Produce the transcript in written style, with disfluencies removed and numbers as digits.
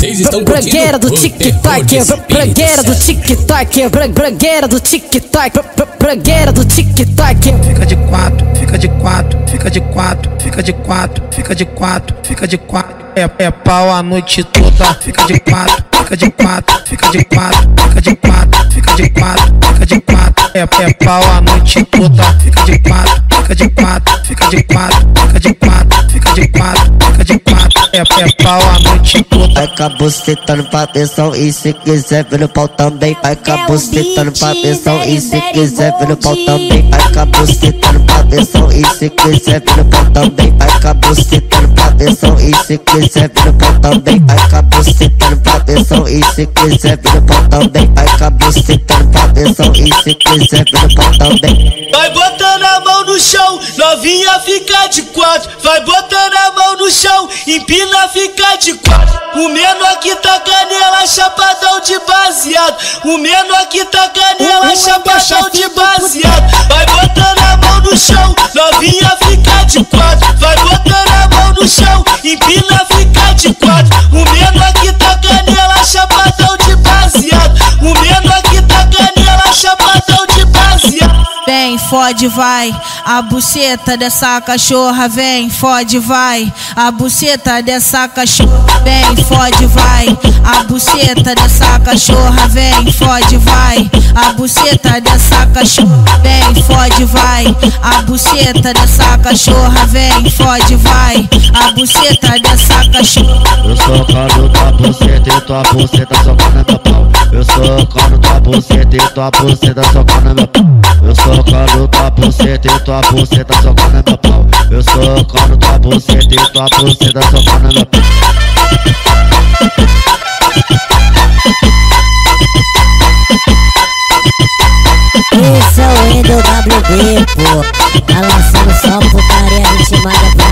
Vocês estão Branqueira do tic-tac, branqueira do tic-tac, branqueira do tic-tac, branqueira do tic-tac. Fica de quatro, fica de quatro, fica de quatro, fica de quatro, fica de quatro, fica de quatro. É pau a noite toda. Fica de quatro, fica de quatro, fica de quatro, fica de quatro, fica de quatro, fica de quatro. É pau a noite toda. Fica de quatro, fica de quatro, fica de quatro, fica de quatro, fica de quatro, fica de quatro. É pau a noite toda. Vai cabocetando pra atenção e se quiser ver no pau também. Vai cabocetando pra atenção e se quiser ver no pau também. Vai cabocetando pra atenção e se quiser ver no pau também. Vai cabocetando pra atenção e se quiser ver no pau também. Vai cabocetando pra atenção e se quiser ver no pau também. Vai cabocetando pra atenção e se quiser ver no pau também. Vai botando a mão no chão, novinha fica de quatro. Vai botando a mão no chão, empina fica de quatro. O menor que tá canela, chapadão de baseado. O menor que tá canela, chapadão de baseado. Vai botando a mão no chão, novinha fica de quatro. Vai botando a mão no chão, empina fica de quatro. O menor que tá canela, chapadão de baseado. O menor que tá canela, chapadão de baseado. Vem, fode, vai, a buceta dessa cachorra. Vem, fode, vai, a buceta dessa cachorra. Vem, fode, vai, a buceta dessa cachorra. Vem, fode, vai, a buceta dessa cachorra. Vem, fode, vai, a buceta dessa cachorra. Vem, fode, vai, a buceta dessa cachorra. Eu sou cano tua buceta e tua buceta socando meu pau. Eu sou cano tua buceta e tua buceta socando meu pau. Eu sou cano tua buceta e tua buceta socando meu pau. Eu sou cano tua buceta e tua buceta socando meu pau. Esse é o Endo WB, pô. Tá lançando só putaria ritmada.